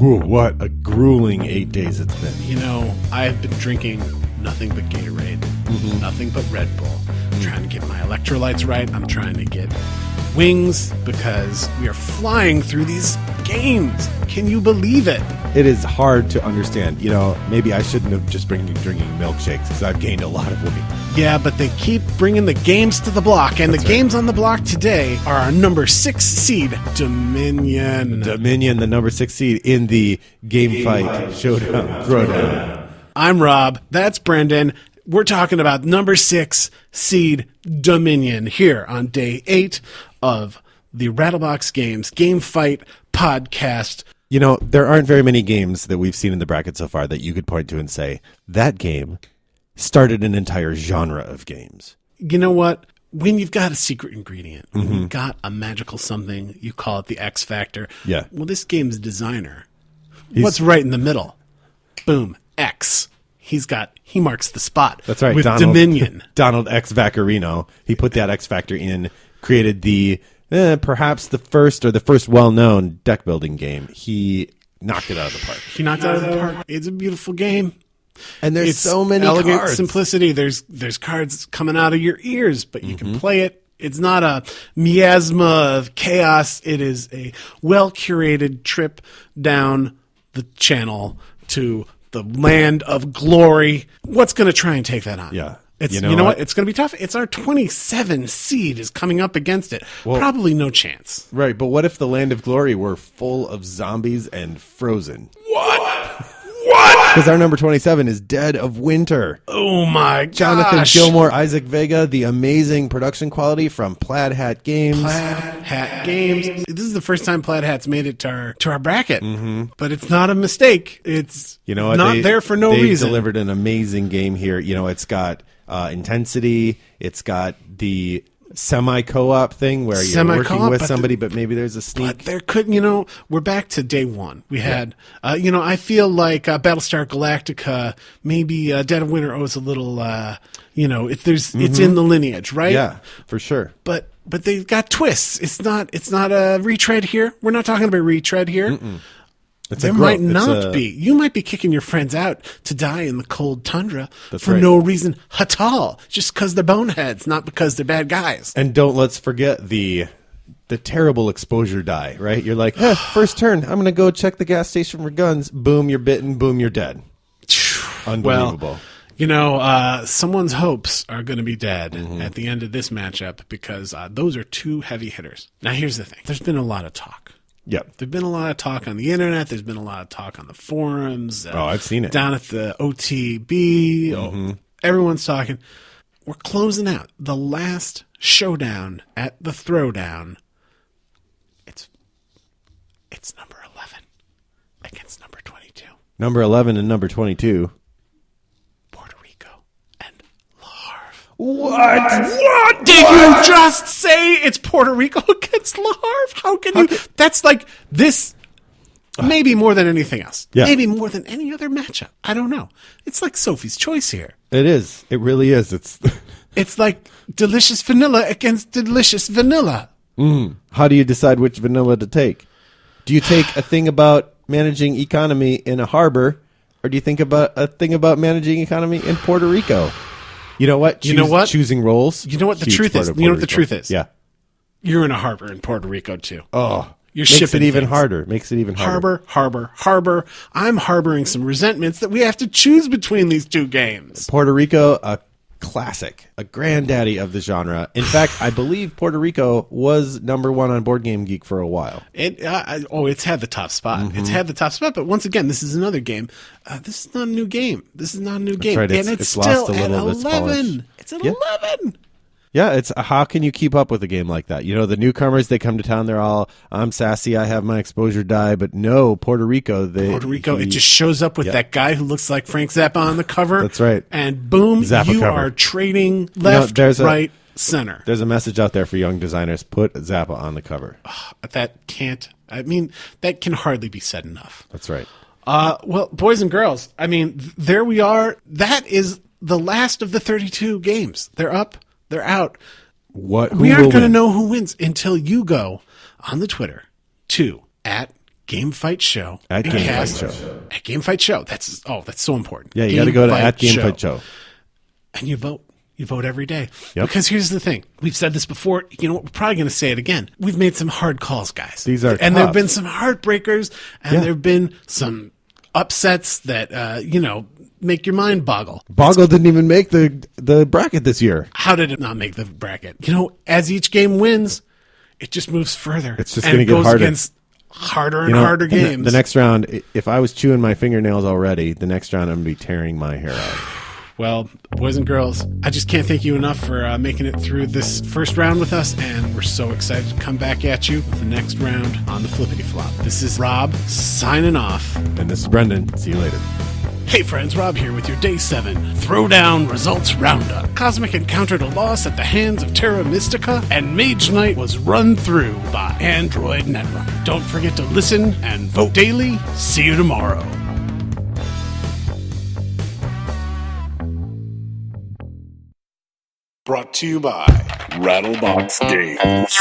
Whew, what a grueling 8 days it's been. You know, I've been drinking nothing but Gatorade, nothing but Red Bull. I'm trying to get my electrolytes right. I'm trying to get wings because we are flying through these games. Can you believe it? It is hard to understand. You know, maybe I shouldn't have just been drinking milkshakes because I've gained a lot of weight. Yeah, but they keep bringing the games to the block, and the games on the block today are our number 6 seed, Dominion. Dominion, the number 6 seed in the Game Fight Showdown Throwdown. I'm Rob. That's Brendan. We're talking about number 6 seed Dominion here on day 8 of the Rattlebox Games Game Fight podcast. You know, there aren't very many games that we've seen in the bracket so far that you could point to and say, that game started an entire genre of games. You know what? When you've got a secret ingredient, when you've got a magical something, you call it the X Factor. Yeah. Well, this game's designer, what's right in the middle? Boom, X. He marks the spot. That's right. With Dominion. Donald X Vaccarino. He put that X Factor in, created the perhaps the first well-known deck building game. He knocked it out of the park. He knocked it out of the park. It's a beautiful game. And there's so many elegant cards. Simplicity. There's cards coming out of your ears, but you can play it. It's not a miasma of chaos. It is a well-curated trip down the channel to the land of glory. What's going to try and take that on? Yeah. You know what? It's going to be tough. It's our 27 seed is coming up against it. Well, probably no chance. Right, but what if the land of glory were full of zombies and frozen? What? Because our number 27 is Dead of Winter. Oh my gosh. Jonathan Gilmour, Isaac Vega, the amazing production quality from Plaid Hat Games. Plaid Hat Games. This is the first time Plaid Hat's made it to our bracket. But it's not a mistake. It's not there for no reason. They delivered an amazing game here. You know, it's got intensity. It's got the semi-co-op thing where you're working with somebody, but maybe there's a sneak. But there couldn't, we're back to day one. We had, I feel like Battlestar Galactica, maybe Dead of Winter owes a little, it's in the lineage, right? Yeah, for sure. But they've got twists. It's not a retread here. We're not talking about retread here. There might not be. You might be kicking your friends out to die in the cold tundra for no reason at all, just because they're boneheads, not because they're bad guys. And let's forget the terrible exposure die, right? You're like, first turn, I'm going to go check the gas station for guns. Boom, you're bitten. Boom, you're dead. Unbelievable. Well, someone's hopes are going to be dead at the end of this matchup because those are two heavy hitters. Now, here's the thing. There's been a lot of talk. Yep. There's been a lot of talk on the internet. There's been a lot of talk on the forums. I've seen it. Down at the OTB. Everyone's talking. We're closing out the last showdown at the Throwdown. It's number 11 against number 22. Number 11 and number 22. Puerto Rico and Havre. What? Did you just say it's Puerto Rico against Havre? How can you? That's like this. Maybe more than anything else. Yeah. Maybe more than any other matchup. I don't know. It's like Sophie's Choice here. It is. It really is. It's like delicious vanilla against delicious vanilla. How do you decide which vanilla to take? Do you take a thing about managing economy in a harbor, or do you think about a thing about managing economy in Puerto Rico? You know what? Choosing roles. You know what the truth is? You know what the truth is? Yeah. You're in a harbor in Puerto Rico, too. Oh, you're makes shipping it even things. harder. Makes it even harder. Harbor. I'm harboring some resentments that we have to choose between these two games. Puerto Rico, a classic, a granddaddy of the genre. In fact, I believe Puerto Rico was number 1 on Board Game Geek for a while. It's had the top spot. It's had the top spot. But once again, this is another game. This is not a new game. That's right. And it's still lost a little at of its polish. 11. It's at 11. Yeah, it's how can you keep up with a game like that? You know, the newcomers, they come to town, they're all, I'm sassy, I have my exposure die, but no, Puerto Rico, it just shows up with that guy who looks like Frank Zappa on the cover. That's right. And boom, Zappa you cover. are trading left, right, center. There's a message out there for young designers, put Zappa on the cover. That can hardly be said enough. That's right. Well, boys and girls, there we are. That is the last of the 32 games. They're up. They're out. We aren't going to know who wins until you go on the Twitter to Game Fight Show. At and Game cast- Fight Show. At Game Fight Show. That's so important. Yeah, you got to go to at Game Fight Show. And you vote. You vote every day. Yep. Because here's the thing. We've said this before. You know what? We're probably going to say it again. We've made some hard calls, guys. These are And there have tough. been some heartbreakers, and there have been some upsets that, make your mind boggle. Boggle didn't even make the bracket this year. How did it not make the bracket? As each game wins, it just moves further. It's just and going to it get goes harder. against harder and harder games. The next round, if I was chewing my fingernails already, the next round I'm going to be tearing my hair out. Well, boys and girls, I just can't thank you enough for making it through this first round with us, and we're so excited to come back at you with the next round on the Flippity Flop. This is Rob signing off. And this is Brendan. See you later. Hey friends, Rob here with your Day 7 Throwdown Results Roundup. Cosmic encountered a loss at the hands of Terra Mystica, and Mage Knight was run through by Android Netrunner. Don't forget to listen and vote daily. See you tomorrow. Brought to you by Rattlebox Games.